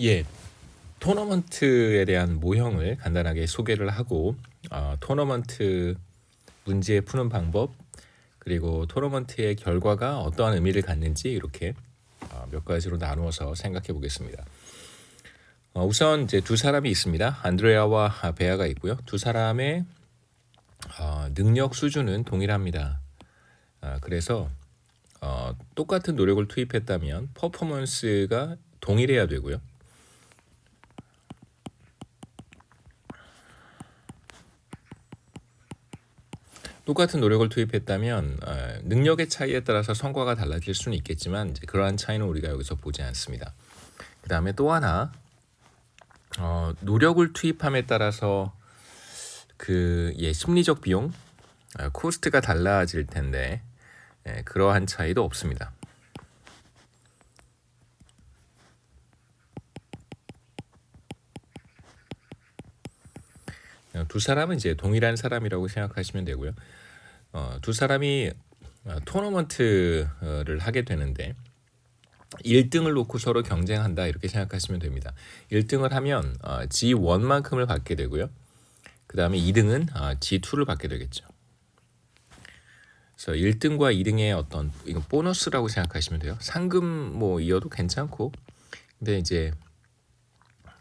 예, 토너먼트에 대한 모형을 간단하게 소개를 하고 토너먼트 문제 푸는 방법 그리고 토너먼트의 결과가 어떠한 의미를 갖는지 이렇게 몇 가지로 나누어서 생각해 보겠습니다. 우선 이제 두 사람이 있습니다. 안드레아와 베아가 있고요. 두 사람의 능력 수준은 동일합니다. 그래서 똑같은 노력을 투입했다면 퍼포먼스가 동일해야 되고요. 똑같은 노력을 투입했다면 능력의 차이에 따라서 성과가 달라질 수는 있겠지만 이제 그러한 차이는 우리가 여기서 보지 않습니다. 그 다음에 또 하나 노력을 투입함에 따라서 심리적 비용, 코스트가 달라질 텐데 그러한 차이도 없습니다. 두 사람은 이제 동일한 사람이라고 생각하시면 되고요. 두 사람이 토너먼트를 하게 되는데 1등을 놓고 서로 경쟁한다 이렇게 생각하시면 됩니다. 1등을 하면 G1만큼을 받게 되고요. 그 다음에 2등은 G2를 받게 되겠죠. 그래서 1등과 2등의 어떤 이건 보너스라고 생각하시면 돼요. 상금 뭐 이어도 괜찮고, 근데 이제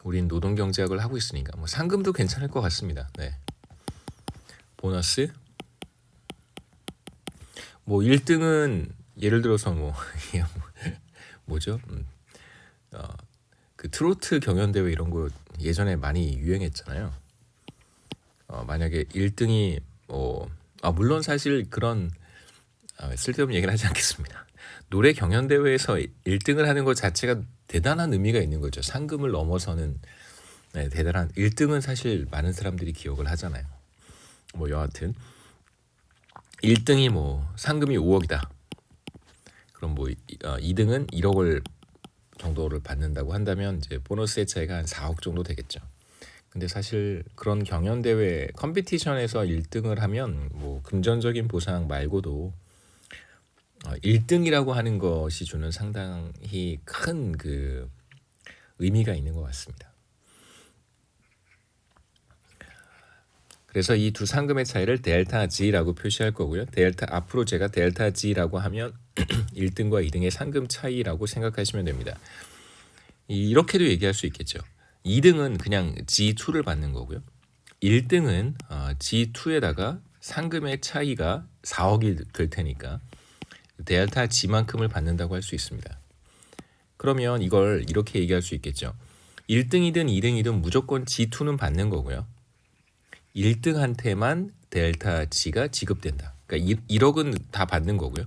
우린 노동 경제학을 하고 있으니까 뭐 상금도 괜찮을 것 같습니다. 네. 보너스. 뭐 1등은 예를 들어서 뭐죠? 그 트로트 경연대회 이런 거 예전에 많이 유행했잖아요. 만약에 1등이 물론 사실 그런 쓸데없는 얘기는 하지 않겠습니다. 노래 경연대회에서 1등을 하는 것 자체가 대단한 의미가 있는 거죠. 상금을 넘어서는 대단한 1등은 사실 많은 사람들이 기억을 하잖아요. 뭐 여하튼 1등이 뭐 상금이 5억이다. 그럼 뭐 2등은 1억을 정도를 받는다고 한다면 이제 보너스의 차이가 한 4억 정도 되겠죠. 근데 사실 그런 경연대회 컴피티션에서 1등을 하면 뭐 금전적인 보상 말고도 1등이라고 하는 것이 주는 상당히 큰 그 의미가 있는 것 같습니다. 그래서 이 두 상금의 차이를 델타 G라고 표시할 거고요. 앞으로 제가 델타 G라고 하면 1등과 2등의 상금 차이라고 생각하시면 됩니다. 이렇게도 얘기할 수 있겠죠. 2등은 그냥 G2를 받는 거고요. 1등은 G2에다가 상금의 차이가 4억이 될 테니까 델타 G만큼을 받는다고 할 수 있습니다. 그러면 이걸 이렇게 얘기할 수 있겠죠. 1등이든 2등이든 무조건 G2는 받는 거고요. 1등한테만 델타 G가 지급된다. 그러니까 1억은 다 받는 거고요.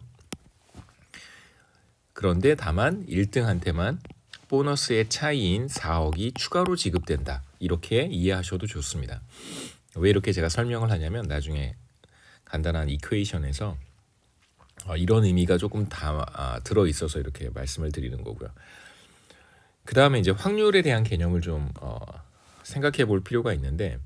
그런데 다만 1등한테만 보너스의 차이인 4억이 추가로 지급된다. 이렇게 이해하셔도 좋습니다. 왜 이렇게 제가 설명을 하냐면 나중에 간단한 이퀘이션에서 이런 의미가 조금 들어있어서 이렇게 말씀을 드리는 거고요. 그 다음에 이제 확률에 대한 개념을 좀 생각해 볼 필요가 있는데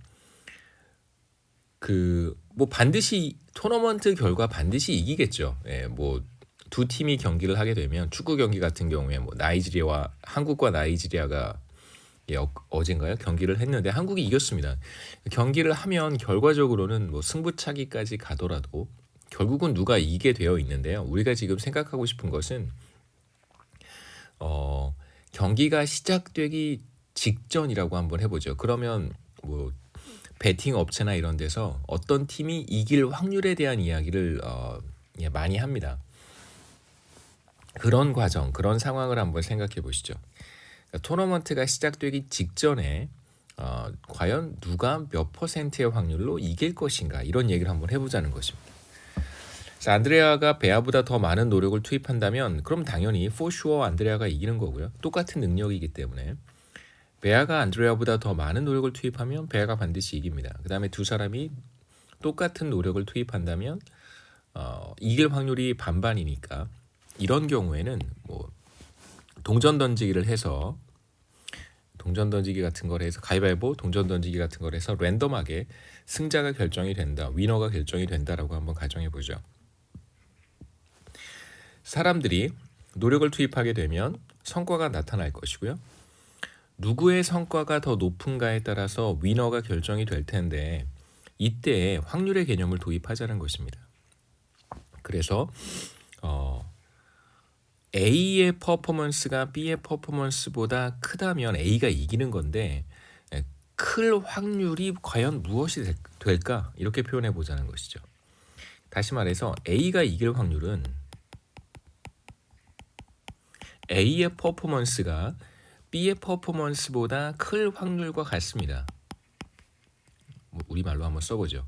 뭐 반드시 토너먼트 결과 반드시 이기겠죠. 뭐 두 팀이 경기를 하게 되면 축구 경기 같은 경우에 뭐 한국과 나이지리아가 어젠가요? 경기를 했는데 한국이 이겼습니다. 경기를 하면 결과적으로는 뭐 승부차기까지 가더라도 결국은 누가 이기게 되어 있는데요. 우리가 지금 생각하고 싶은 것은 경기가 시작되기 직전이라고 한번 해보죠. 그러면 뭐 베팅 업체나 이런 데서 어떤 팀이 이길 확률에 대한 이야기를 많이 합니다. 그런 과정, 그런 상황을 한번 생각해 보시죠. 그러니까 토너먼트가 시작되기 직전에 과연 누가 몇 퍼센트의 확률로 이길 것인가 이런 얘기를 한번 해보자는 것입니다. 그래서 안드레아가 베아보다 더 많은 노력을 투입한다면 그럼 당연히 for sure 안드레아가 이기는 거고요. 똑같은 능력이기 때문에 베아가 안드레아보다 더 많은 노력을 투입하면 베아가 반드시 이깁니다. 그 다음에 두 사람이 똑같은 노력을 투입한다면 이길 확률이 반반이니까 이런 경우에는 뭐 동전 던지기를 해서 가위바위보 동전 던지기 같은 걸 해서 랜덤하게 승자가 결정이 된다, 위너가 결정이 된다라고 한번 가정해 보죠. 사람들이 노력을 투입하게 되면 성과가 나타날 것이고요. 누구의 성과가 더 높은가에 따라서 위너가 결정이 될 텐데 이때 확률의 개념을 도입하자는 것입니다. 그래서 A의 퍼포먼스가 B의 퍼포먼스보다 크다면 A가 이기는 건데 클 확률이 과연 무엇이 될까? 이렇게 표현해 보자는 것이죠. 다시 말해서 A가 이길 확률은 A의 퍼포먼스가 B의 퍼포먼스보다 클 확률과 같습니다. 우리말로 한번 써보죠.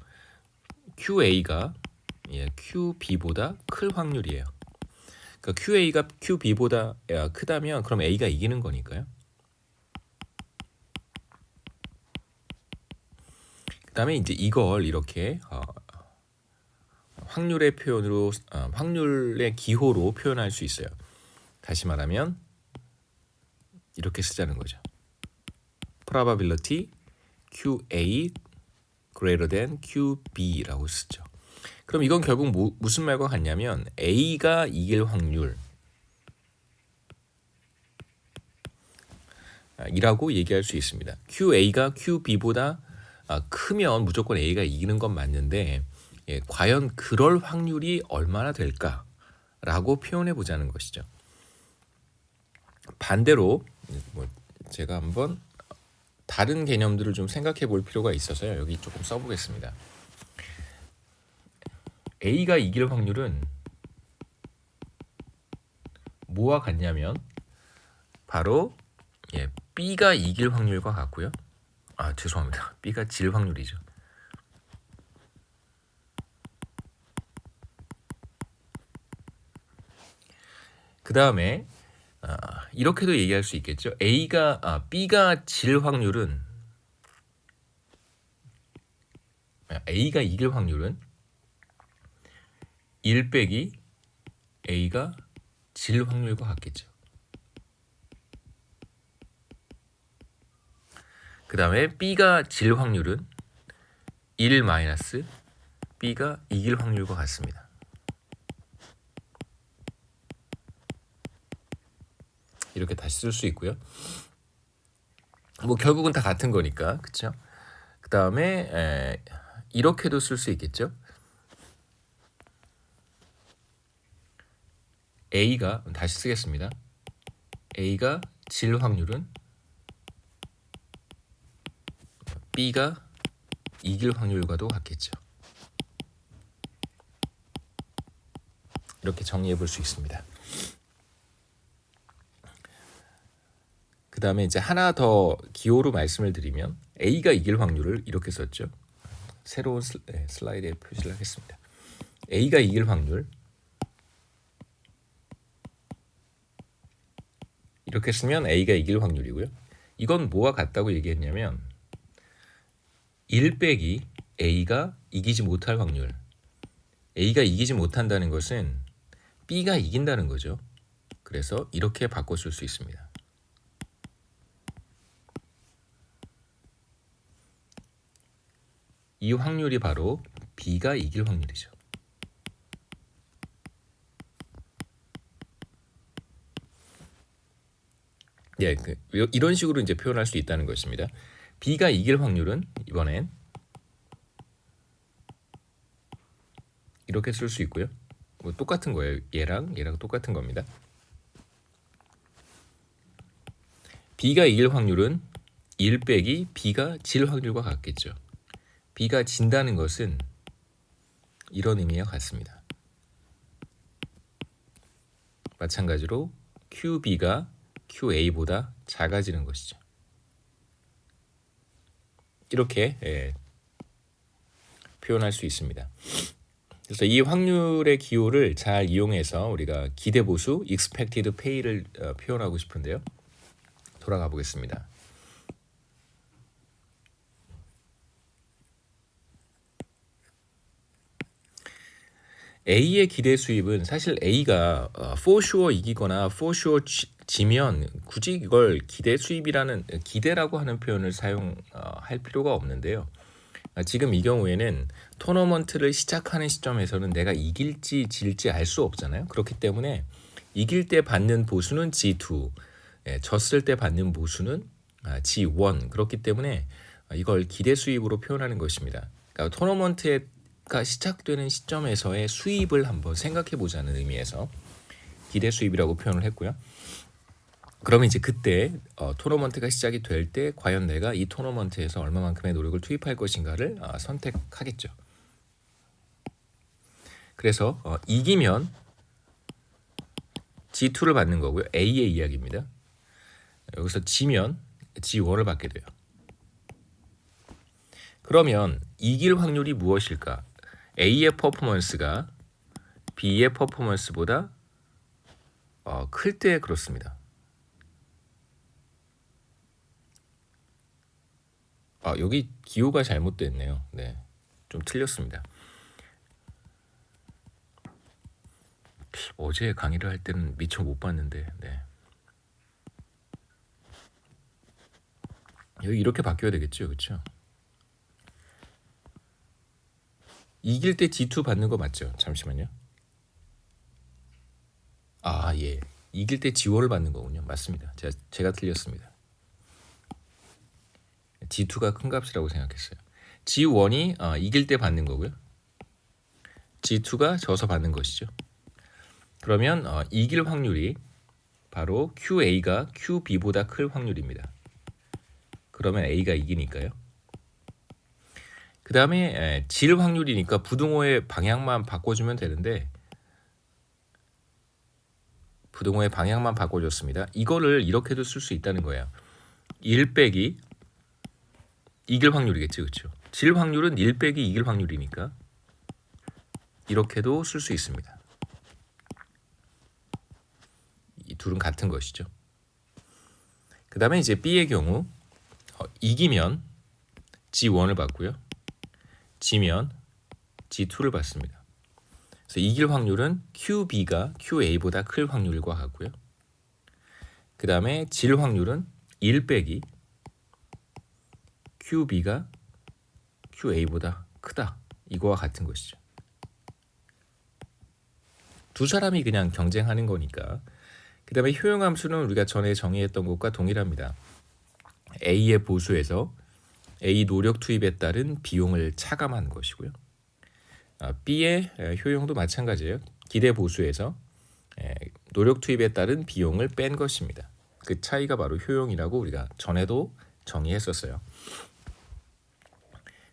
QA가 QB보다 클 확률이에요. 그러니까 QA가 QB보다 크다면 그럼 A가 이기는 거니까요. 그 다음에 이제 이걸 이렇게 확률의 표현으로 확률의 기호로 표현할 수 있어요. 다시 말하면 이렇게 쓰자는 거죠. probability QA greater than QB라고 쓰죠. 그럼 이건 결국 무슨 말과 같냐면 A가 이길 확률 이라고 얘기할 수 있습니다. QA가 QB보다 크면 무조건 A가 이기는 건 맞는데 과연 그럴 확률이 얼마나 될까라고 표현해 보자는 것이죠. 반대로 제가 한번 다른 개념들을 좀 생각해 볼 필요가 있어서요. 여기 조금 써보겠습니다. A가 이길 확률은 뭐와 같냐면 바로 B가 이길 확률과 같고요. 죄송합니다. B가 질 확률이죠. 그 다음에 이렇게도 얘기할 수 있겠죠. B가 질 확률은 A가 이길 확률은 1 빼기 A가 질 확률과 같겠죠. 그 다음에 B가 질 확률은 1 마이너스 B가 이길 확률과 같습니다. 이렇게 다시 쓸 수 있고요. 결국은 다 같은 거니까, 그렇죠? 그 다음에 이렇게도 쓸 수 있겠죠. A가 다시 쓰겠습니다. A가 질 확률은 B가 이길 확률과도 같겠죠. 이렇게 정리해 볼 수 있습니다. 그 다음에 이제 하나 더 기호로 말씀을 드리면 A가 이길 확률을 이렇게 썼죠. 새로운 슬라이드에 표시를 하겠습니다. A가 이길 확률 이렇게 쓰면 A가 이길 확률이고요. 이건 뭐와 같다고 얘기했냐면 1 빼기 A가 이기지 못할 확률. A가 이기지 못한다는 것은 B가 이긴다는 거죠. 그래서 이렇게 바꿔 쓸 수 있습니다. 이 확률이 바로 B가 이길 확률이죠. 이런 식으로 이제 표현할 수 있다는 것입니다. B가 이길 확률은 이번엔 이렇게 쓸 수 있고요. 똑같은 거예요. 얘랑 똑같은 겁니다. B가 이길 확률은 1 빼기 B가 질 확률과 같겠죠. B가 진다는 것은 이런 의미와 같습니다. 마찬가지로 QB가 QA보다 작아지는 것이죠. 이렇게 표현할 수 있습니다. 그래서 이 확률의 기호를 잘 이용해서 우리가 기대보수 expected pay를 표현하고 싶은데요. 돌아가 보겠습니다. A의 기대 수입은 사실 A가 for sure 이기거나 for sure 지면 굳이 이걸 기대라고 하는 표현을 사용할 필요가 없는데요. 지금 이 경우에는 토너먼트를 시작하는 시점에서는 내가 이길지 질지 알 수 없잖아요. 그렇기 때문에 이길 때 받는 보수는 G2, 졌을 때 받는 보수는 G1 그렇기 때문에 이걸 기대 수입으로 표현하는 것입니다. 그러니까 토너먼트가 시작되는 시점에서의 수입을 한번 생각해 보자는 의미에서 기대 수입이라고 표현을 했고요. 그러면 이제 그때 토너먼트가 시작이 될 때 과연 내가 이 토너먼트에서 얼마만큼의 노력을 투입할 것인가를 선택하겠죠. 그래서 이기면 G2를 받는 거고요. A의 이야기입니다. 여기서 지면 G1을 받게 돼요. 그러면 이길 확률이 무엇일까? A의 퍼포먼스가 B의 퍼포먼스보다 클 때 그렇습니다. 여기 기호가 잘못됐네요. 네, 좀 틀렸습니다. 어제 강의를 할 때는 미처 못 봤는데, 네. 여기 이렇게 바뀌어야 되겠죠, 그렇죠? 이길 때 G2 받는 거 맞죠? 잠시만요. 예, 이길 때 G1을 받는 거군요. 맞습니다. 제가 틀렸습니다. G2가 큰 값이라고 생각했어요. G1이 이길 때 받는 거고요. G2가 져서 받는 것이죠. 그러면 이길 확률이 바로 QA가 QB보다 클 확률입니다. 그러면 A가 이기니까요. 그 다음에 질 확률이니까 부등호의 방향만 바꿔주면 되는데 부등호의 방향만 바꿔줬습니다. 이거를 이렇게도 쓸 수 있다는 거예요. 1 빼기 이길 확률이겠죠, 그렇죠? 질 확률은 1 빼기 이길 확률이니까 이렇게도 쓸 수 있습니다. 이 둘은 같은 것이죠. 그 다음에 이제 B의 경우 이기면 G1을 받고요. 지면 G2를 받습니다. 그래서 이길 확률은 QB가 QA보다 클 확률과 같고요. 그 다음에 질 확률은 1 빼기 QB가 QA보다 크다. 이거와 같은 것이죠. 두 사람이 그냥 경쟁하는 거니까. 그 다음에 효용함수는 우리가 전에 정의했던 것과 동일합니다. A의 보수에서 A 노력 투입에 따른 비용을 차감한 것이고요. B의 효용도 마찬가지예요. 기대 보수에서 노력 투입에 따른 비용을 뺀 것입니다. 그 차이가 바로 효용이라고 우리가 전에도 정의했었어요.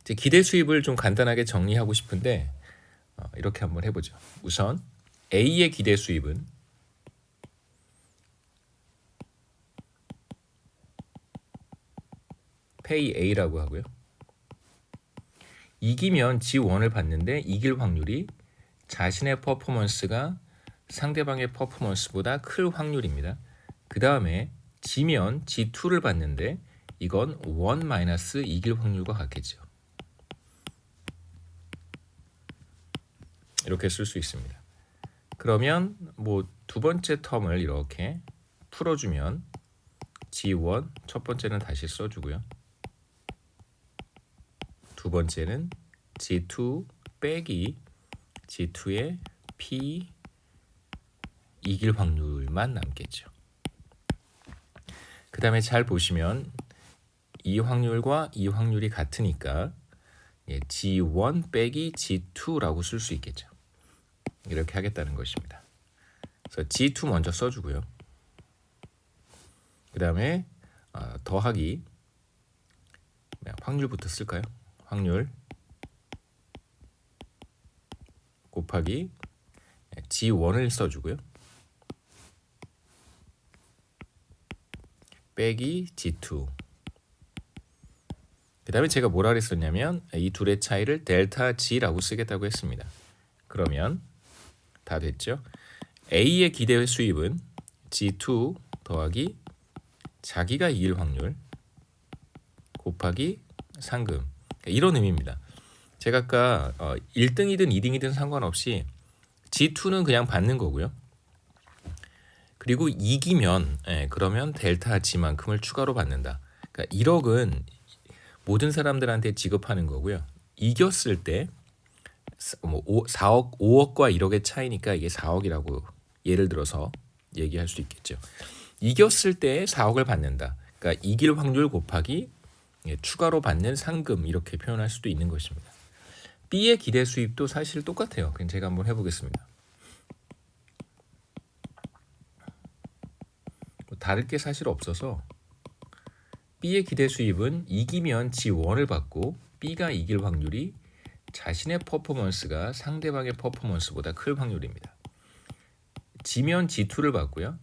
이제 기대 수입을 좀 간단하게 정리하고 싶은데 이렇게 한번 해보죠. 우선 A의 기대 수입은 Pay A라고 하고요. 이기면 G1을 받는데 이길 확률이 자신의 퍼포먼스가 상대방의 퍼포먼스보다 클 확률입니다. 그 다음에 지면 G2를 받는데 이건 1 마이너스 이길 확률과 같겠죠. 이렇게 쓸 수 있습니다. 그러면 뭐 두 번째 텀을 이렇게 풀어주면 G1 첫 번째는 다시 써주고요. 두 번째는 G2 빼기 G2의 P 이길 확률만 남겠죠. 그 다음에 잘 보시면 이 확률과 이 확률이 같으니까 G1 빼기 G2라고 쓸 수 있겠죠. 이렇게 하겠다는 것입니다. 그래서 G2 먼저 써주고요. 그 다음에 더하기 확률부터 쓸까요? 확률 곱하기 G1을 써주고요. 빼기 G2. 그 다음에 제가 뭐라 그랬었냐면 이 둘의 차이를 델타 G라고 쓰겠다고 했습니다. 그러면 다 됐죠? A의 기대 수입은 G2 더하기 자기가 이길 확률 곱하기 상금. 이런 의미입니다. 제가 아까 1등이든 2등이든 상관없이 G2는 그냥 받는 거고요. 그리고 이기면 그러면 델타 G만큼을 추가로 받는다. 그러니까 1억은 모든 사람들한테 지급하는 거고요. 이겼을 때 4억, 5억과 1억의 차이니까 이게 4억이라고 예를 들어서 얘기할 수 있겠죠. 이겼을 때 4억을 받는다. 그러니까 이길 확률 곱하기 추가로 받는 상금 이렇게 표현할 수도 있는 것입니다. B의 기대 수입도 사실 똑같아요. 그럼 제가 한번 해보겠습니다. 다를 게 사실 없어서 B의 기대 수입은 이기면 G1을 받고 B가 이길 확률이 자신의 퍼포먼스가 상대방의 퍼포먼스보다 클 확률입니다. 지면 G2를 받고요.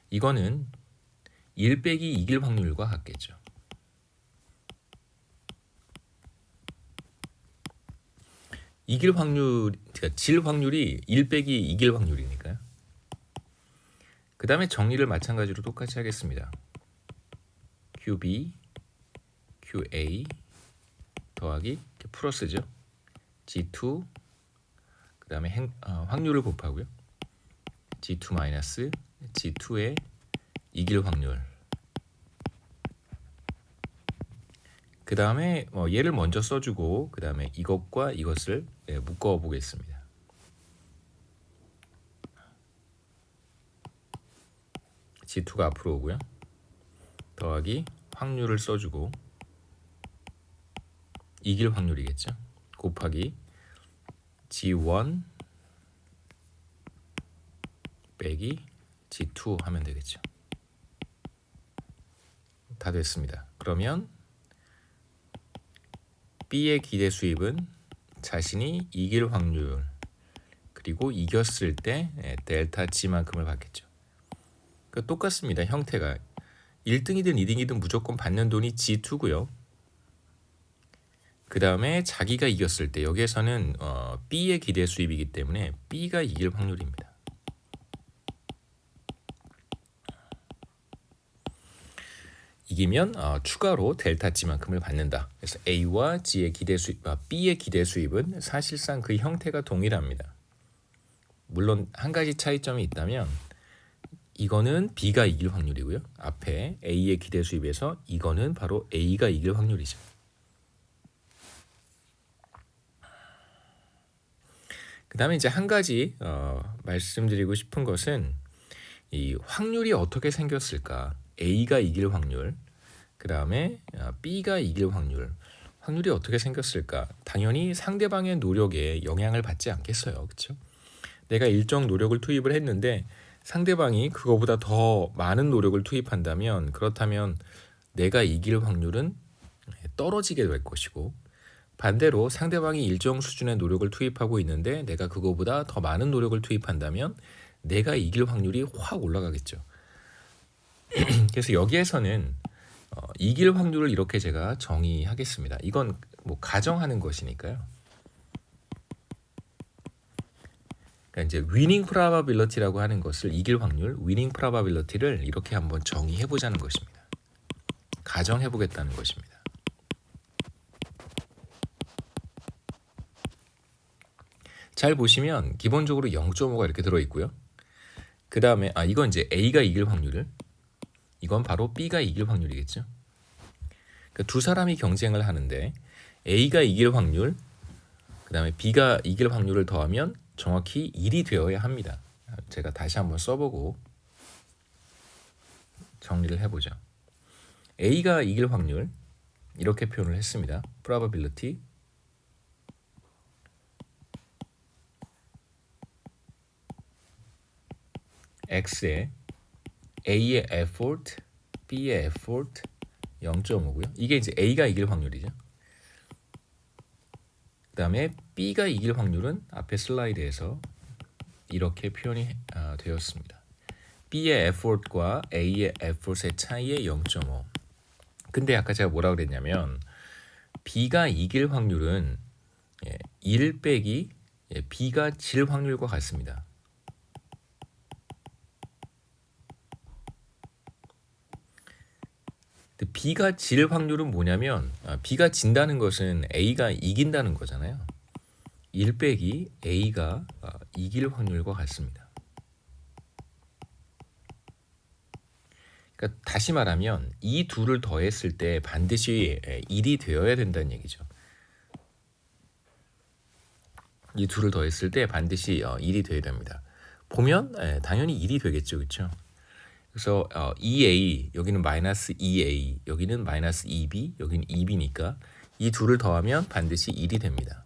이거는 1 빼기 이길 확률과 같겠죠. 이길 확률, 그러니까 질 확률이 1 빼기 이길 확률이니까요. 그 다음에 정리를 마찬가지로 똑같이 하겠습니다. QB, QA 더하기 플러스죠. G2 그 다음에 확률을 곱하고요. G2 마이너스 G2의 이길 확률. 그 다음에 얘를 먼저 써주고 그 다음에 이것과 이것을 묶어 보겠습니다. G2가 앞으로 오고요. 더하기 확률을 써주고 이길 확률이겠죠. 곱하기 G1 빼기 G2 하면 되겠죠. 다 됐습니다. 그러면 B의 기대 수입은 자신이 이길 확률 그리고 이겼을 때 델타 G만큼을 받겠죠. 똑같습니다. 형태가 1등이든 2등이든 무조건 받는 돈이 G2고요. 그 다음에 자기가 이겼을 때 여기에서는 B의 기대 수입이기 때문에 B가 이길 확률입니다. 이기면 추가로 델타 G만큼을 받는다. 그래서 A와 G의 기대 수입, B의 기대 수입은 사실상 그 형태가 동일합니다. 물론 한 가지 차이점이 있다면 이거는 B가 이길 확률이고요. 앞에 A의 기대 수입에서 이거는 바로 A가 이길 확률이죠. 그 다음에 이제 한 가지 말씀드리고 싶은 것은 이 확률이 어떻게 생겼을까? A가 이길 확률, 그 다음에 B가 이길 확률, 확률이 어떻게 생겼을까? 당연히 상대방의 노력에 영향을 받지 않겠어요, 그렇죠? 내가 일정 노력을 투입을 했는데 상대방이 그거보다 더 많은 노력을 투입한다면 그렇다면 내가 이길 확률은 떨어지게 될 것이고 반대로 상대방이 일정 수준의 노력을 투입하고 있는데 내가 그거보다 더 많은 노력을 투입한다면 내가 이길 확률이 확 올라가겠죠. 그래서 여기에서는 이길 확률을 이렇게 제가 정의하겠습니다. 이건 뭐 가정하는 것이니까요. 그러니까 이제 winning probability라고 하는 것을 이길 확률, winning probability를 이렇게 한번 정의해 보자는 것입니다. 가정해 보겠다는 것입니다. 잘 보시면 기본적으로 0.5가 이렇게 들어 있고요. 그 다음에 이건 이제 A가 이길 확률을, 이건 바로 B가 이길 확률이겠죠. 그러니까 두 사람이 경쟁을 하는데 A가 이길 확률, 그 다음에 B가 이길 확률을 더하면 정확히 1이 되어야 합니다. 제가 다시 한번 써보고 정리를 해보죠. A가 이길 확률 이렇게 표현을 했습니다. probability X에 A의 effort, B의 effort 0.5고요. 이게 이제 A가 이길 확률이죠. 그 다음에 B가 이길 확률은 앞에 슬라이드에서 이렇게 표현이 되었습니다. B의 effort과 A의 effort의 차이의 0.5. 근데 아까 제가 뭐라고 그랬냐면 B가 이길 확률은 1 빼기 B가 질 확률과 같습니다. B가 질 확률은 뭐냐면 B가 진다는 것은 A가 이긴다는 거잖아요. 1 빼기 A가 이길 확률과 같습니다. 그러니까 다시 말하면 이 둘을 더했을 때 반드시 1이 되어야 된다는 얘기죠. 이 둘을 더했을 때 반드시 1이 되어야 됩니다. 보면 당연히 1이 되겠죠, 그렇죠? 그래서 EA 여기는 마이너스 EA 여기는 마이너스 EB 여기는 EB니까 이 둘을 더하면 반드시 1이 됩니다.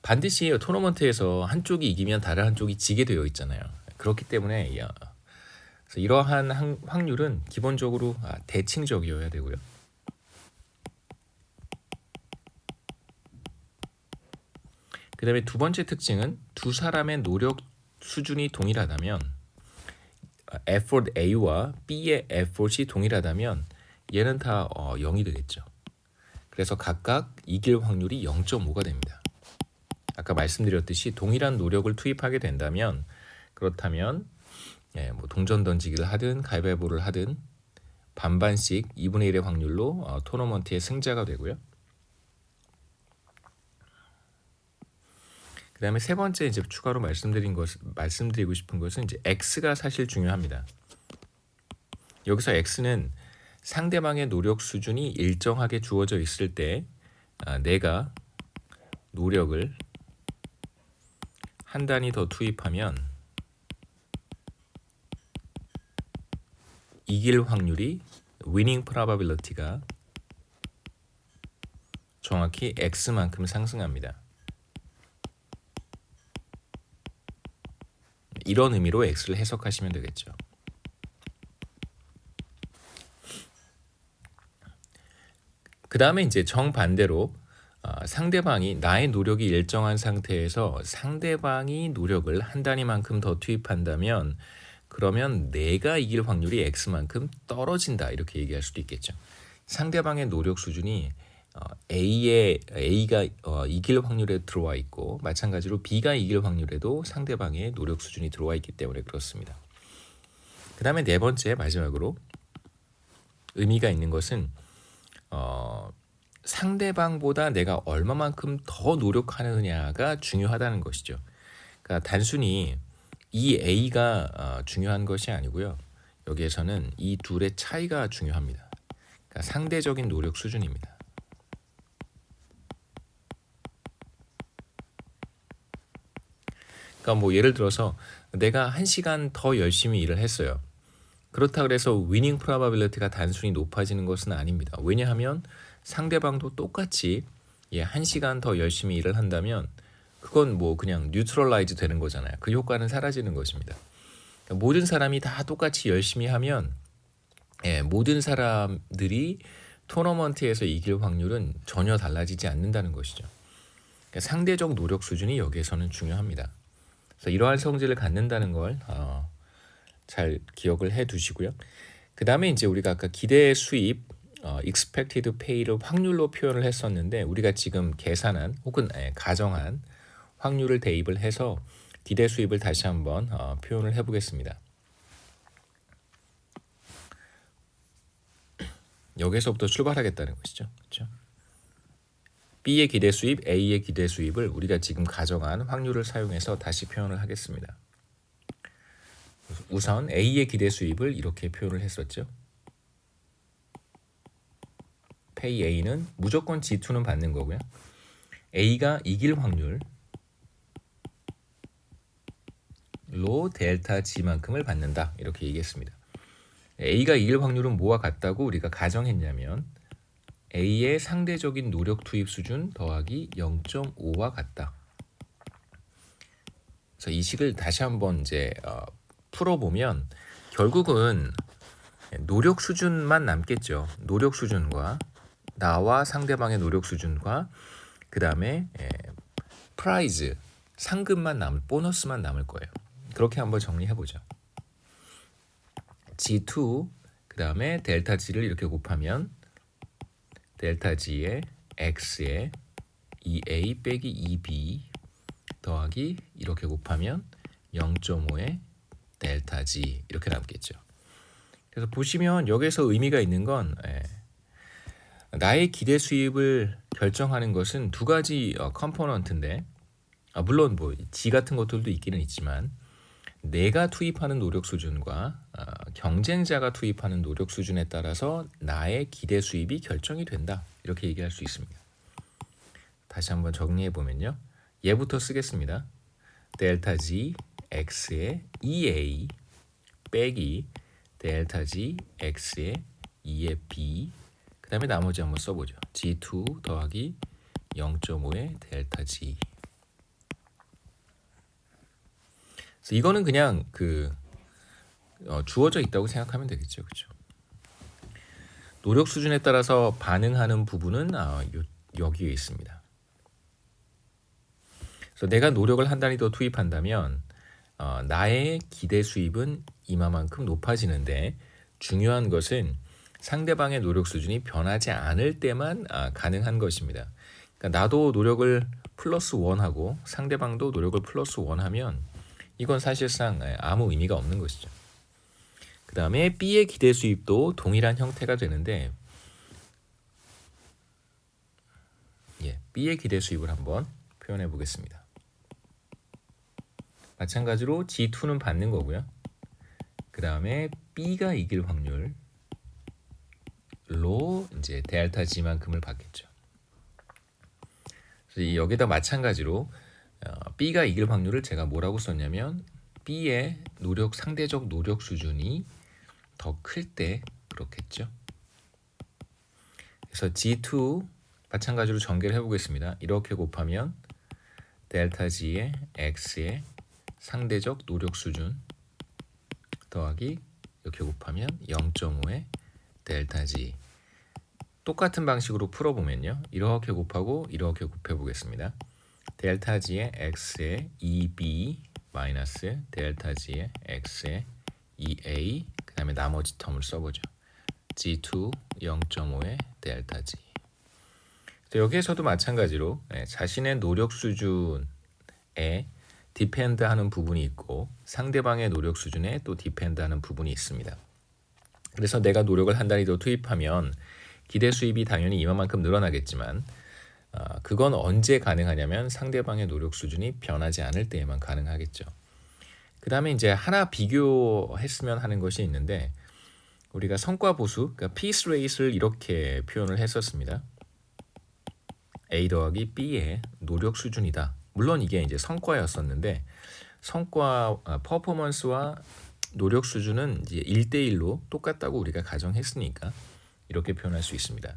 반드시 토너먼트에서 한쪽이 이기면 다른 한쪽이 지게 되어 있잖아요. 그렇기 때문에 그래서 이러한 확률은 기본적으로 대칭적이어야 되고요. 그 다음에 두 번째 특징은 두 사람의 노력 수준이 동일하다면 effort A와 B의 effort이 동일하다면 얘는 다 0이 되겠죠. 그래서 각각 이길 확률이 0.5가 됩니다. 아까 말씀드렸듯이 동일한 노력을 투입하게 된다면 그렇다면 뭐 동전 던지기를 하든 가위바위보를 하든 반반씩 2분의 1의 확률로 토너먼트의 승자가 되고요. 그 다음에 세 번째 이제 추가로 말씀드리고 싶은 것은 이제 X가 사실 중요합니다. 여기서 X는 상대방의 노력 수준이 일정하게 주어져 있을 때 내가 노력을 한 단위 더 투입하면 이길 확률이 winning probability가 정확히 X만큼 상승합니다. 이런 의미로 X를 해석하시면 되겠죠. 그 다음에 이제 정반대로 상대방이 나의 노력이 일정한 상태에서 상대방이 노력을 한 단위만큼 더 투입한다면 그러면 내가 이길 확률이 X만큼 떨어진다 이렇게 얘기할 수도 있겠죠. 상대방의 노력 수준이 A가 이길 확률에 들어와 있고 마찬가지로 B가 이길 확률에도 상대방의 노력 수준이 들어와 있기 때문에 그렇습니다. 그 다음에 네 번째 마지막으로 의미가 있는 것은 상대방보다 내가 얼마만큼 더 노력하느냐가 중요하다는 것이죠. 그러니까 단순히 이 A가 중요한 것이 아니고요. 여기에서는 이 둘의 차이가 중요합니다. 그러니까 상대적인 노력 수준입니다. 그러니까 뭐 예를 들어서 내가 1시간 더 열심히 일을 했어요. 그렇다 그래서 위닝 프로바빌리티가 단순히 높아지는 것은 아닙니다. 왜냐하면 상대방도 똑같이 1시간 더 열심히 일을 한다면 그건 뭐 그냥 뉴트럴라이즈 되는 거잖아요. 그 효과는 사라지는 것입니다. 그러니까 모든 사람이 다 똑같이 열심히 하면 모든 사람들이 토너먼트에서 이길 확률은 전혀 달라지지 않는다는 것이죠. 그러니까 상대적 노력 수준이 여기에서는 중요합니다. 그래서 이러한 성질을 갖는다는 걸 잘 기억을 해 두시고요. 그 다음에 이제 우리가 아까 기대 수입 expected pay를 확률로 표현을 했었는데 우리가 지금 계산한 혹은 가정한 확률을 대입을 해서 기대 수입을 다시 한번 표현을 해보겠습니다. 여기서부터 출발하겠다는 것이죠. 그렇죠? B의 기대 수입, A의 기대 수입을 우리가 지금 가정한 확률을 사용해서 다시 표현을 하겠습니다. 우선 A의 기대 수입을 이렇게 표현을 했었죠. Pay A는 무조건 G2는 받는 거고요. A가 이길 확률로 델타 G만큼을 받는다. 이렇게 얘기했습니다. A가 이길 확률은 뭐와 같다고 우리가 가정했냐면 A의 상대적인 노력 투입 수준 더하기 0.5와 같다. 그래서 이 식을 다시 한번 이제 풀어보면 결국은 노력 수준만 남겠죠. 노력 수준과 나와 상대방의 노력 수준과 그 다음에 프라이즈 상금만 보너스만 남을 거예요. 그렇게 한번 정리해보죠. G2 그 다음에 델타 G를 이렇게 곱하면 델타 G에 X에 2A 빼기 2B 더하기 이렇게 곱하면 0.5에 델타 G 이렇게 남겠죠. 그래서 보시면 여기서 의미가 있는 건 나의 기대 수입을 결정하는 것은 두 가지 컴포넌트인데 물론 뭐 G 같은 것들도 있기는 있지만 내가 투입하는 노력 수준과 경쟁자가 투입하는 노력 수준에 따라서 나의 기대 수입이 결정이 된다. 이렇게 얘기할 수 있습니다. 다시 한번 정리해 보면요. 얘부터 쓰겠습니다. 델타 G X의 EA 빼기 델타 G X의 2의 B 그 다음에 나머지 한번 써보죠. G2 더하기 0.5의 델타 G. 그래서 이거는 그냥 주어져 있다고 생각하면 되겠죠. 그렇죠? 노력 수준에 따라서 반응하는 부분은 여기에 있습니다. 그래서 내가 노력을 한 단위 더 투입한다면 나의 기대 수입은 이만큼 높아지는데 중요한 것은 상대방의 노력 수준이 변하지 않을 때만 가능한 것입니다. 그러니까 나도 노력을 플러스 1하고 상대방도 노력을 플러스 1하면 이건 사실상 아무 의미가 없는 것이죠. 그 다음에 B의 기대 수입도 동일한 형태가 되는데 B의 기대 수입을 한번 표현해 보겠습니다. 마찬가지로 G2는 받는 거고요. 그 다음에 B가 이길 확률로 이제 델타 G만큼을 받겠죠. 그래서 여기다 마찬가지로 B가 이길 확률을 제가 뭐라고 썼냐면 B의 상대적 노력 수준이 더 클 때 그렇겠죠. 그래서 G2 마찬가지로 전개를 해보겠습니다. 이렇게 곱하면 델타 G의 X의 상대적 노력 수준 더하기 이렇게 곱하면 0.5의 델타 G. 똑같은 방식으로 풀어보면요. 이렇게 곱하고 이렇게 곱해보겠습니다. 델타 G의 X의 2B 마이너스 델타 G의 X의 2A 그 다음에 나머지 텀을 써보죠. G2 0.5의 델타 G. 여기에서도 마찬가지로 자신의 노력 수준에 디펜드하는 부분이 있고 상대방의 노력 수준에 또 디펜드하는 부분이 있습니다. 그래서 내가 노력을 한 단위 더 투입하면 기대 수입이 당연히 이만큼 늘어나겠지만 그건 언제 가능하냐면 상대방의 노력 수준이 변하지 않을 때에만 가능하겠죠. 그 다음에 이제 하나 비교했으면 하는 것이 있는데 우리가 성과 보수, 그러니까 피스 레이스를 이렇게 표현을 했었습니다. A 더하기 B의 노력 수준이다. 물론 이게 이제 성과였었는데 성과 퍼포먼스와 노력 수준은 이제 1대1로 똑같다고 우리가 가정했으니까 이렇게 표현할 수 있습니다.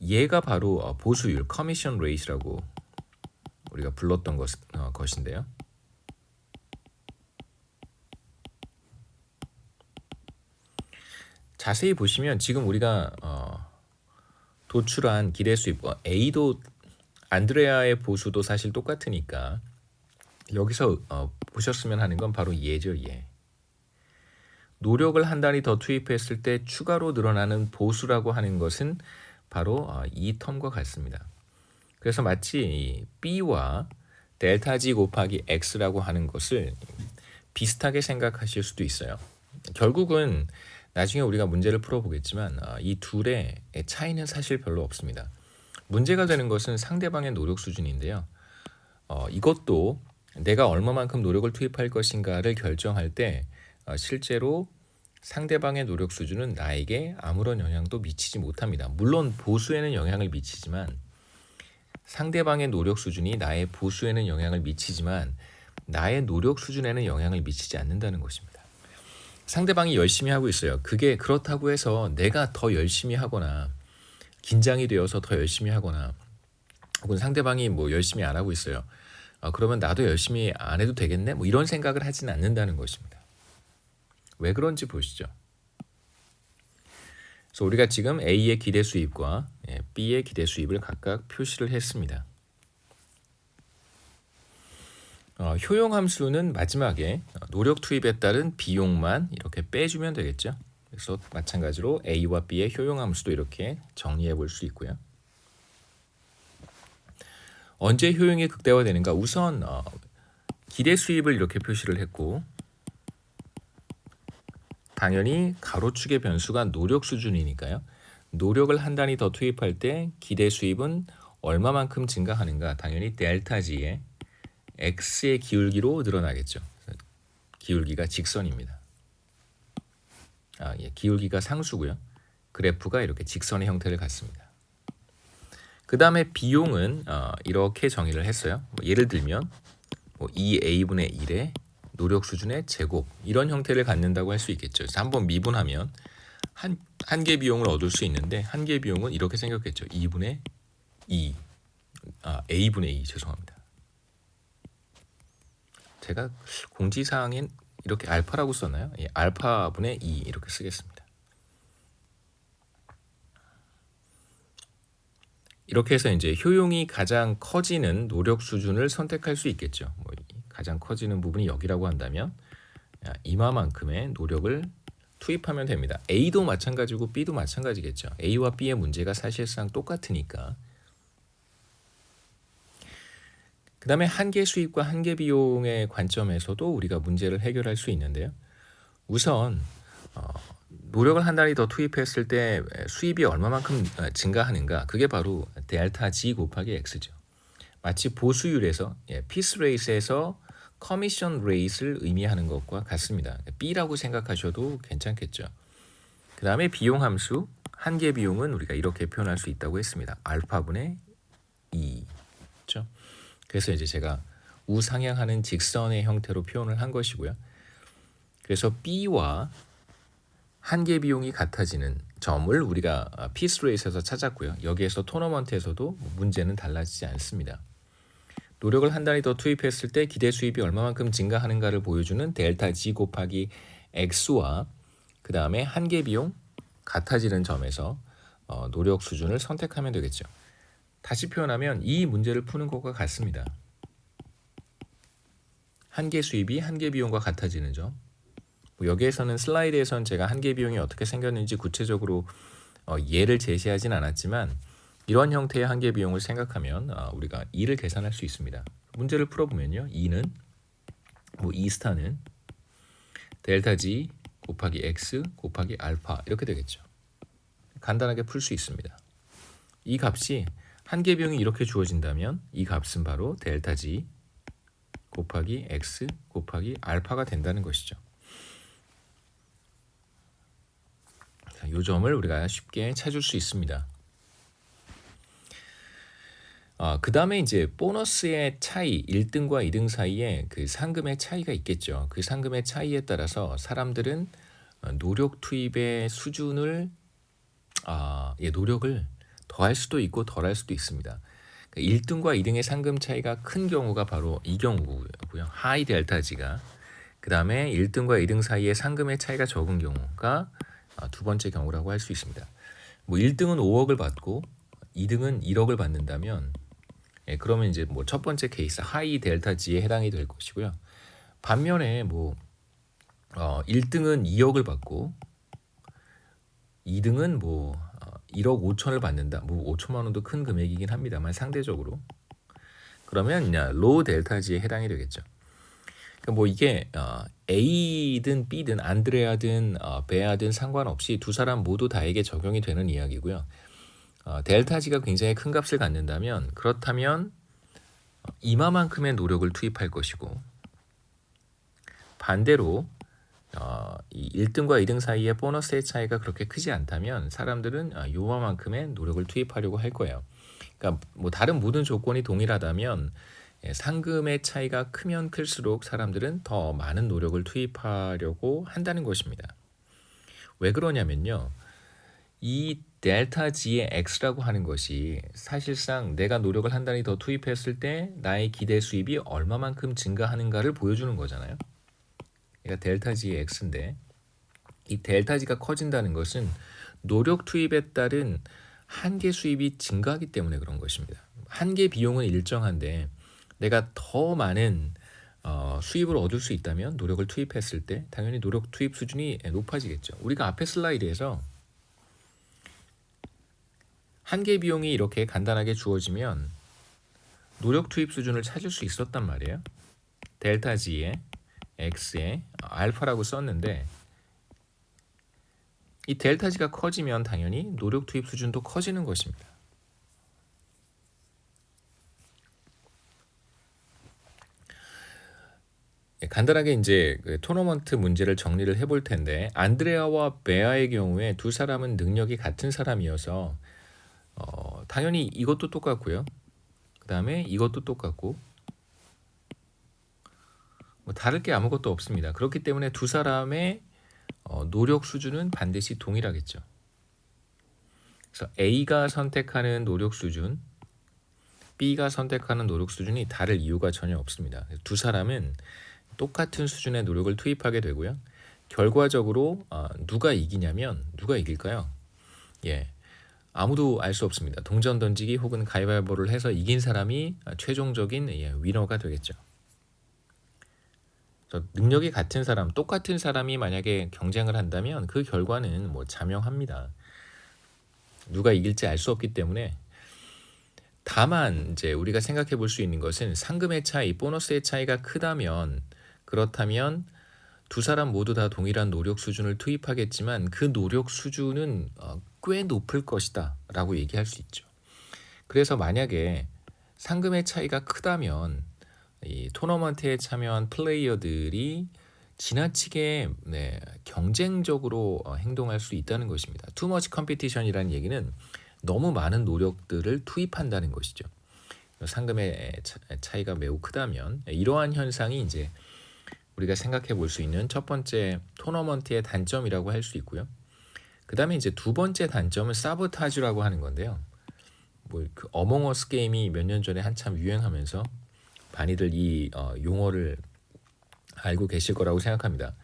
얘가 바로 보수율, 커미션 레이트라고 우리가 불렀던 것인데요. 자세히 보시면 지금 우리가 도출한 기대 수입과 A도 안드레아의 보수도 사실 똑같으니까 여기서 보셨으면 하는 건 바로 얘죠. 얘. 노력을 한 단위 더 투입했을 때 추가로 늘어나는 보수라고 하는 것은 바로 이 텀과 같습니다. 그래서 마치 B와 델타 G 곱하기 X라고 하는 것을 비슷하게 생각하실 수도 있어요. 결국은 나중에 우리가 문제를 풀어보겠지만 이 둘의 차이는 사실 별로 없습니다. 문제가 되는 것은 상대방의 노력 수준인데요. 이것도 내가 얼마만큼 노력을 투입할 것인가를 결정할 때 실제로 상대방의 노력 수준은 나에게 아무런 영향도 미치지 못합니다. 물론 보수에는 영향을 미치지만 상대방의 노력 수준이 나의 보수에는 영향을 미치지만 나의 노력 수준에는 영향을 미치지 않는다는 것입니다. 상대방이 열심히 하고 있어요. 그게 그렇다고 해서 내가 더 열심히 하거나 긴장이 되어서 더 열심히 하거나 혹은 상대방이 뭐 열심히 안 하고 있어요. 그러면 나도 열심히 안 해도 되겠네? 뭐 이런 생각을 하지는 않는다는 것입니다. 왜 그런지 보시죠. 그래서 우리가 지금 A의 기대 수입과 B의 기대 수입을 각각 표시를 했습니다. 효용 함수는 마지막에 노력 투입에 따른 비용만 이렇게 빼주면 되겠죠. 그래서 마찬가지로 A와 B의 효용 함수도 이렇게 정리해 볼 수 있고요. 언제 효용이 극대화되는가? 우선 기대 수입을 이렇게 표시를 했고 당연히 가로축의 변수가 노력 수준이니까요. 노력을 한 단위 더 투입할 때 기대 수입은 얼마만큼 증가하는가? 당연히 델타 G의 X의 기울기로 늘어나겠죠. 기울기가 직선입니다. 기울기가 상수고요. 그래프가 이렇게 직선의 형태를 갖습니다. 그 다음에 비용은 이렇게 정의를 했어요. 예를 들면 2A분의 1의 노력 수준의 제곱 이런 형태를 갖는다고 할 수 있겠죠. 그래서 한번 미분하면 한계 비용을 얻을 수 있는데 한계 비용은 이렇게 생겼겠죠. 2분의 2 a분의 2 죄송합니다. 제가 공지사항엔 이렇게 알파라고 썼나요? 예, 알파분의 2 이렇게 쓰겠습니다. 이렇게 해서 이제 효용이 가장 커지는 노력 수준을 선택할 수 있겠죠. 뭐 가장 커지는 부분이 여기라고 한다면 이마만큼의 노력을 투입하면 됩니다. A도 마찬가지고 B도 마찬가지겠죠. A와 B의 문제가 사실상 똑같으니까. 그 다음에 한계 수입과 한계 비용의 관점에서도 우리가 문제를 해결할 수 있는데요. 우선 노력을 한 단위 더 투입했을 때 수입이 얼마만큼 증가하는가, 그게 바로 델타 G 곱하기 X죠. 마치 보수율에서 피스 레이스에서 커미션 레이스를 의미하는 것과 같습니다. B라고 생각하셔도 괜찮겠죠. 그 다음에 비용 함수 한계 비용은 우리가 이렇게 표현할 수 있다고 했습니다. 알파분의 2죠. 그래서 이제 제가 우상향하는 직선의 형태로 표현을 한 것이고요. 그래서 B와 한계 비용이 같아지는 점을 우리가 피스 레이스에서 찾았고요. 여기에서 토너먼트에서도 문제는 달라지지 않습니다. 노력을 한 단위 더 투입했을 때 기대 수입이 얼마만큼 증가하는가를 보여주는 델타 G 곱하기 X와 그 다음에 한계 비용 같아지는 점에서 노력 수준을 선택하면 되겠죠. 다시 표현하면 이 문제를 푸는 것과 같습니다. 한계 수입이 한계 비용과 같아지는 점. 여기에서는 슬라이드에선 제가 한계 비용이 어떻게 생겼는지 구체적으로 예를 제시하진 않았지만 이런 형태의 한계 비용을 생각하면 우리가 2를 계산할 수 있습니다. 문제를 풀어보면요. 2는 E 스타는 델타 G 곱하기 X 곱하기 알파 이렇게 되겠죠. 간단하게 풀 수 있습니다. 이 값이 한계 비용이 이렇게 주어진다면 이 값은 바로 델타 G 곱하기 X 곱하기 알파가 된다는 것이죠. 자, 이 점을 우리가 쉽게 찾을 수 있습니다. 그 다음에 이제 보너스의 차이, 1등과 2등 사이에 그 상금의 차이가 있겠죠. 그 상금의 차이에 따라서 사람들은 노력 투입의 수준을 노력을 더할 수도 있고 덜할 수도 있습니다. 1등과 2등의 상금 차이가 큰 경우가 바로 이 경우고요. 하이 델타 G가. 그 다음에 1등과 2등 사이에 상금의 차이가 적은 경우가 두 번째 경우라고 할 수 있습니다. 1등은 5억을 받고 2등은 1억을 받는다면 그러면 이제 첫 번째 케이스 하이 델타 G에 해당이 될 것이고요. 반면에 1등은 2억을 받고 2등은 1억 5천을 받는다. 5천만 원도 큰 금액이긴 합니다만 상대적으로 그러면 로우 델타 G에 해당이 되겠죠. 그러니까 이게 A든 B든 안드레아든 베아든 상관없이 두 사람 모두 다에게 적용이 되는 이야기고요. 델타 G가 굉장히 큰 값을 갖는다면 그렇다면 이마만큼의 노력을 투입할 것이고 반대로 이 1등과 2등 사이의 보너스의 차이가 그렇게 크지 않다면 사람들은 요만큼의 노력을 투입하려고 할 거예요. 그러니까 다른 모든 조건이 동일하다면 상금의 차이가 크면 클수록 사람들은 더 많은 노력을 투입하려고 한다는 것입니다. 왜 그러냐면요. 이 델타 G의 X라고 하는 것이 사실상 내가 노력을 한 단위 더 투입했을 때 나의 기대 수입이 얼마만큼 증가하는가를 보여주는 거잖아요. 그러니까 델타 G의 X인데 이 델타 G가 커진다는 것은 노력 투입에 따른 한계 수입이 증가하기 때문에 그런 것입니다. 한계 비용은 일정한데 내가 더 많은 수입을 얻을 수 있다면 노력을 투입했을 때 당연히 노력 투입 수준이 높아지겠죠. 우리가 앞에 슬라이드에서 한계 비용이 이렇게 간단하게 주어지면 노력 투입 수준을 찾을 수 있었단 말이에요. 델타 G에 X에 알파라고 썼는데 이 델타 G가 커지면 당연히 노력 투입 수준도 커지는 것입니다. 간단하게 이제 토너먼트 문제를 정리를 해볼 텐데 안드레아와 베아의 경우에 두 사람은 능력이 같은 사람이어서 당연히 이것도 똑같고요. 그 다음에 이것도 똑같고 뭐 다를 게 아무것도 없습니다. 그렇기 때문에 두 사람의 노력 수준은 반드시 동일하겠죠. 그래서 A가 선택하는 노력 수준, B가 선택하는 노력 수준이 다를 이유가 전혀 없습니다. 두 사람은 똑같은 수준의 노력을 투입하게 되고요. 결과적으로 누가 이기냐면 누가 이길까요? 예, 아무도 알 수 없습니다. 동전 던지기 혹은 가위바위보를 해서 이긴 사람이 최종적인 위너가 되겠죠. 능력이 같은 사람, 똑같은 사람이 만약에 경쟁을 한다면 그 결과는 뭐 자명합니다. 누가 이길지 알 수 없기 때문에. 다만 이제 우리가 생각해 볼 수 있는 것은 상금의 차이, 보너스의 차이가 크다면, 그렇다면 두 사람 모두 다 동일한 노력 수준을 투입하겠지만 그 노력 수준은 꽤 높을 것이다 라고 얘기할 수 있죠. 그래서 만약에 상금의 차이가 크다면 이 토너먼트에 참여한 플레이어들이 지나치게 경쟁적으로 행동할 수 있다는 것입니다. Too much competition이라는 얘기는 너무 많은 노력들을 투입한다는 것이죠. 상금의 차이가 매우 크다면 이러한 현상이 이제 우리가 생각해 볼 수 있는 첫 번째 토너먼트의 단점이라고 할 수 있고요. 그 다음에 이제 두 번째 단점은 사보타주라고 하는 건데요. 뭐 그 어몽어스 게임이 몇 년 전에 한참 유행하면서 많이들 이 용어를 알고 계실 거라고 생각합니다.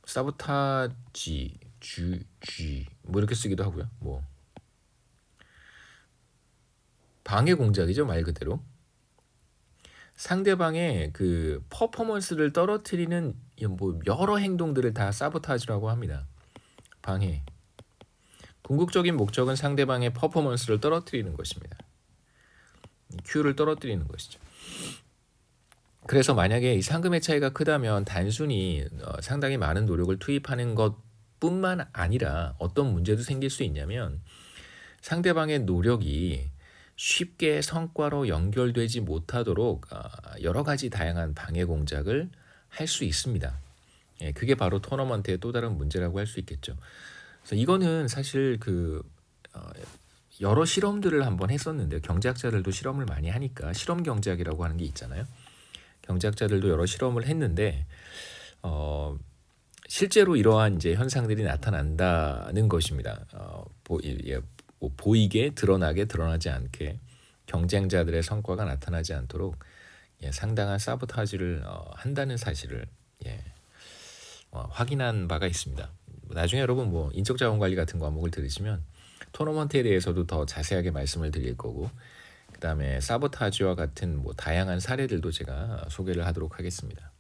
사보타지, 뭐 이렇게 쓰기도 하고요. 뭐 방해 공작이죠, 말 그대로. 상대방의 그 퍼포먼스를 떨어뜨리는 뭐 여러 행동들을 다 사보타주라고 합니다. 방해. 궁극적인 목적은 상대방의 퍼포먼스를 떨어뜨리는 것입니다. Q를 떨어뜨리는 것이죠. 그래서 만약에 이 상금의 차이가 크다면 단순히 상당히 많은 노력을 투입하는 것뿐만 아니라 어떤 문제도 생길 수 있냐면 상대방의 노력이 쉽게 성과로 연결되지 못하도록 여러 가지 다양한 방해 공작을 할 수 있습니다. 그게 바로 토너먼트의 또 다른 문제라고 할 수 있겠죠. 그래서 이거는 사실 여러 실험들을 한번 했었는데요. 경제학자들도 실험을 많이 하니까 실험 경제학이라고 하는 게 있잖아요. 경제학자들도 여러 실험을 했는데 실제로 이러한 이제 현상들이 나타난다는 것입니다. 보이게 드러나게 드러나지 않게 경쟁자들의 성과가 나타나지 않도록 상당한 사보타지를 한다는 사실을 확인한 바가 있습니다. 나중에 여러분 뭐 인적자원관리 같은 과목을 들으시면 토너먼트에 대해서도 더 자세하게 말씀을 드릴 거고 그 다음에 사보타지와 같은 뭐 다양한 사례들도 제가 소개를 하도록 하겠습니다.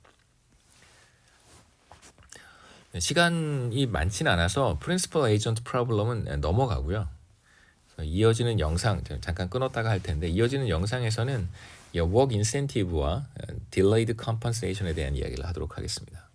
시간이 많지는 않아서 프린시플 에이전트 프로블럼은 넘어가고요. 이어지는 영상 잠깐 끊었다가 할 텐데 이어지는 영상에서는 워크 인센티브와 딜레이드 컴펀세이션에 대한 이야기를 하도록 하겠습니다.